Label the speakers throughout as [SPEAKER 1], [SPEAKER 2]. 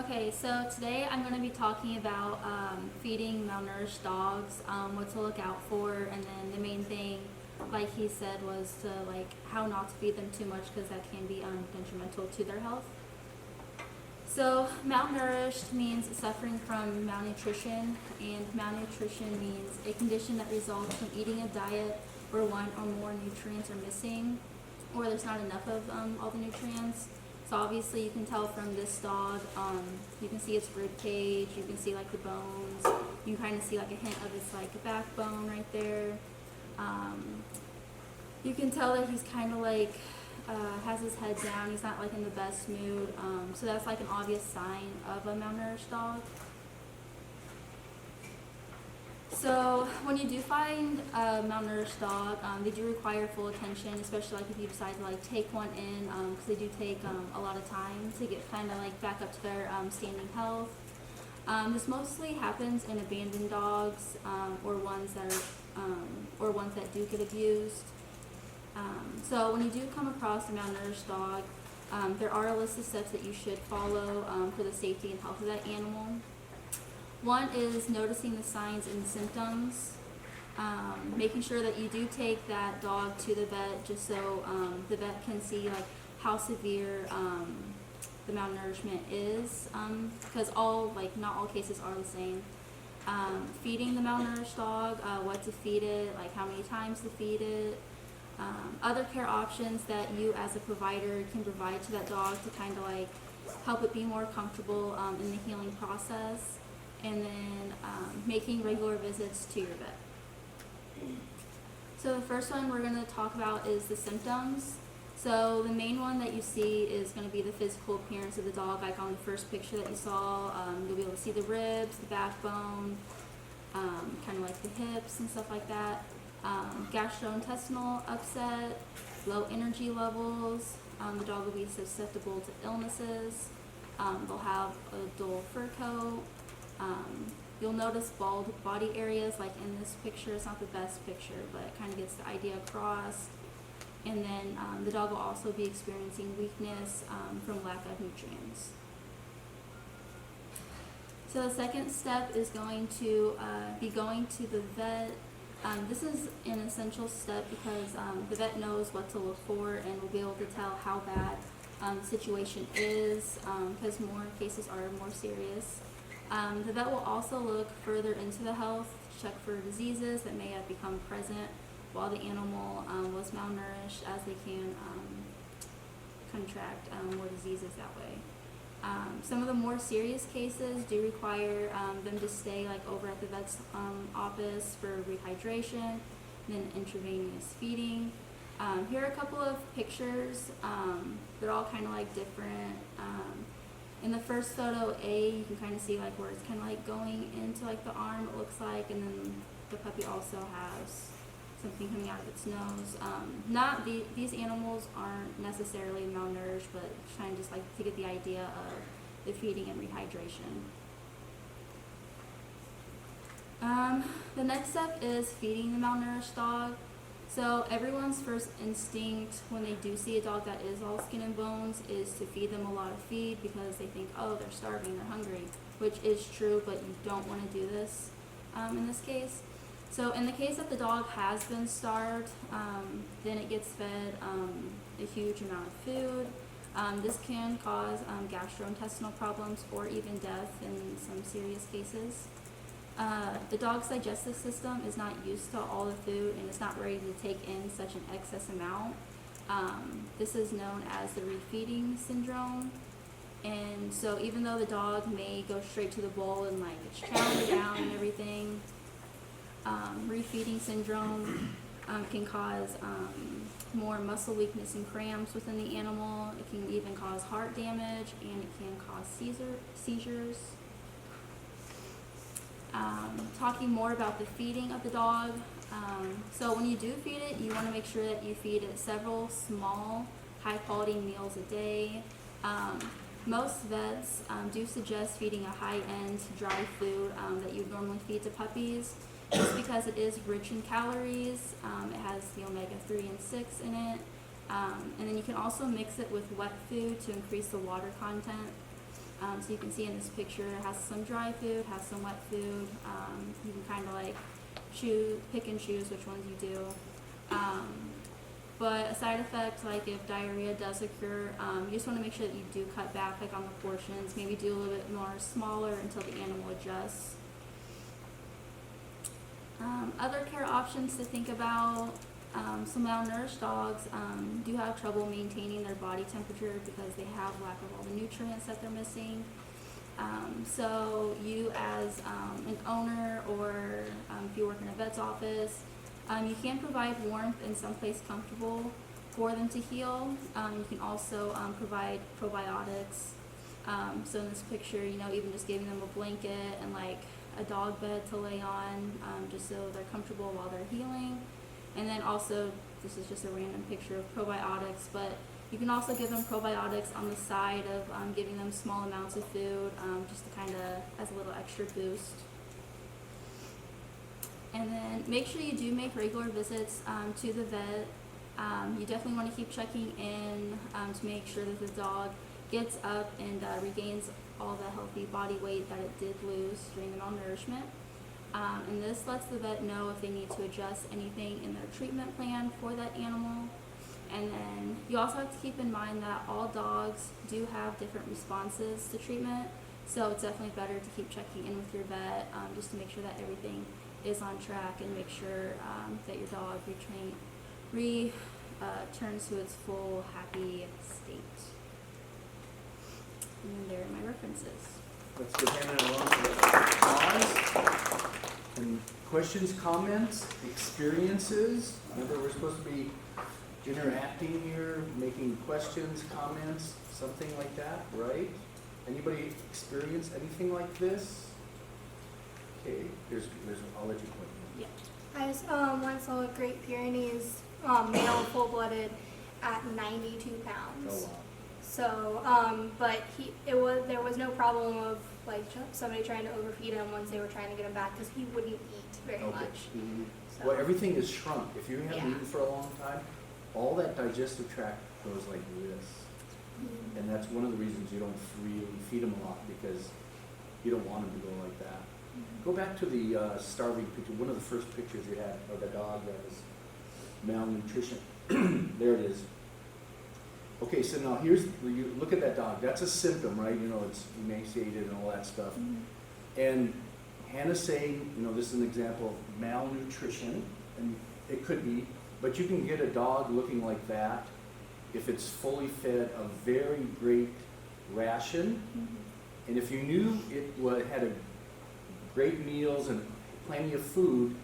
[SPEAKER 1] Okay, so today I'm going to be talking about feeding malnourished dogs, what to look out for, and then the main thing, like he said, was to how not to feed them too much because that can be detrimental to their health. So malnourished means suffering from malnutrition, and malnutrition means a condition that results from eating a diet where one or more nutrients are missing, or there's not enough of all the nutrients. So obviously you can tell from this dog, you can see its rib cage, you can see the bones, you can kind of see a hint of its backbone right there. You can tell that he's kind of has his head down, he's not in the best mood, so that's an obvious sign of a malnourished dog. So when you do find a malnourished dog, they do require full attention, especially if you decide to take one in, because they do take a lot of time to get kind of back up to their standing health. This mostly happens in abandoned dogs, or ones that do get abused. So when you do come across a malnourished dog, there are a list of steps that you should follow for the safety and health of that animal. One is noticing the signs and symptoms, making sure that you do take that dog to the vet just so the vet can see how severe the malnourishment is, because not all cases are the same. Feeding the malnourished dog, what to feed it, how many times to feed it, other care options that you as a provider can provide to that dog to kind of help it be more comfortable in the healing process. And then making regular visits to your vet. So the first one we're going to talk about is the symptoms. So the main one that you see is going to be the physical appearance of the dog, on the first picture that you saw. You'll be able to see the ribs, the backbone, kind of the hips and stuff like that. Gastrointestinal upset, low energy levels. The dog will be susceptible to illnesses. They'll have a dull fur coat. You'll notice bald body areas, in this picture. It's not the best picture, but it kind of gets the idea across. And then the dog will also be experiencing weakness from lack of nutrients. So the second step is going to be going to the vet. This is an essential step because the vet knows what to look for and will be able to tell how bad the situation is, because more cases are more serious. The vet will also look further into the health, check for diseases that may have become present while the animal was malnourished, as they can contract more diseases that way. Some of the more serious cases do require them to stay over at the vet's office for rehydration and then intravenous feeding. Here are a couple of pictures. They're all kind of different. In the first photo A, you can kind of see where it's kind of going into the arm, it looks like, and then the puppy also has something coming out of its nose. These animals aren't necessarily malnourished, but trying just to get the idea of the feeding and rehydration. The next step is feeding the malnourished dog. So everyone's first instinct when they do see a dog that is all skin and bones is to feed them a lot of feed because they think, oh, they're starving, they're hungry, which is true, but you don't want to do this in this case. So in the case that the dog has been starved, then it gets fed a huge amount of food. This can cause gastrointestinal problems or even death in some serious cases. The dog's digestive system is not used to all the food and it's not ready to take in such an excess amount. This is known as the refeeding syndrome. And so even though the dog may go straight to the bowl and it's chowing down and everything, refeeding syndrome can cause more muscle weakness and cramps within the animal. It can even cause heart damage and it can cause seizures. Talking more about the feeding of the dog. So when you do feed it, you want to make sure that you feed it several small, high-quality meals a day. Most vets do suggest feeding a high-end dry food that you normally feed to puppies, just because it is rich in calories. It has the omega-3 and 6 in it. And then you can also mix it with wet food to increase the water content. So you can see in this picture, it has some dry food, has some wet food. You can kind of like pick and choose which ones you do. But a side effect, like if diarrhea does occur, you just want to make sure that you do cut back like on the portions, maybe do a little bit more smaller until the animal adjusts. Other care options to think about, some malnourished dogs do have trouble maintaining their body temperature because they have lack of all the nutrients that they're missing. So you as an owner, or if you work in a vet's office, you can provide warmth and someplace comfortable for them to heal. You can also provide probiotics. So in this picture, even just giving them a blanket and like a dog bed to lay on, just so they're comfortable while they're healing. And then also, this is just a random picture of probiotics, but you can also give them probiotics on the side of giving them small amounts of food, just to kind of, as a little extra boost. And then make sure you do make regular visits to the vet. You definitely want to keep checking in to make sure that the dog gets up and regains all the healthy body weight that it did lose during the malnourishment. And this lets the vet know if they need to adjust anything in their treatment plan for that animal. And then you also have to keep in mind that all dogs do have different responses to treatment, so it's definitely better to keep checking in with your vet just to make sure that everything is on track and make sure that your dog returns to its full happy state. And there are my references.
[SPEAKER 2] Let's give Hannah a round of applause. And questions, comments, experiences? Remember, we're supposed to be interacting here, making questions, comments, something like that, right? Anybody experience anything like this? Okay, I'll let you point.
[SPEAKER 1] Yeah.
[SPEAKER 3] I just once saw a Great Pyrenees male full-blooded at 92 pounds.
[SPEAKER 2] Oh, wow.
[SPEAKER 3] So, but there was no problem of like somebody trying to overfeed him once they were trying to get him back, because he wouldn't eat very
[SPEAKER 2] Okay.
[SPEAKER 3] much.
[SPEAKER 2] Mm-hmm.
[SPEAKER 3] So,
[SPEAKER 2] Well, everything is shrunk. If you haven't
[SPEAKER 3] Yeah.
[SPEAKER 2] eaten for a long time, all that digestive tract goes like this.
[SPEAKER 3] Mhm.
[SPEAKER 2] And that's one of the reasons you don't really feed them a lot, because you don't want them to go like that. Go back to the starving picture, one of the first pictures you had of the dog that was malnutrition. There it is. Okay, so now you look at that dog. That's a symptom, right? It's emaciated and all that stuff.
[SPEAKER 3] Mhm.
[SPEAKER 2] And Hannah's saying, this is an example of malnutrition, and it could be, but you can get a dog looking like that if it's fully fed a very great ration.
[SPEAKER 3] Mhm.
[SPEAKER 2] And if you knew it had great meals and plenty of food,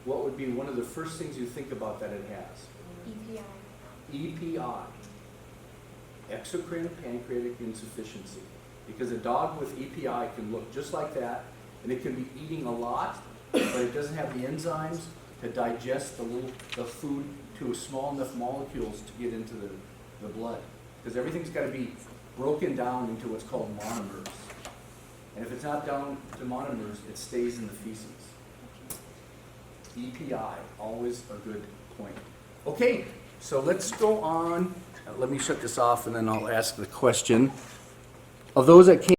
[SPEAKER 2] what would be one of the first things you think about that it has? EPI, exocrine pancreatic insufficiency. Because a dog with EPI can look just like that, and it can be eating a lot, but it doesn't have the enzymes to digest the food to small enough molecules to get into the blood. Because everything's got to be broken down into what's called monomers. And if it's not down to monomers, it stays in the feces. EPI, always a good point. Okay, so let's go on. Let me shut this off and then I'll ask the question. Of those that came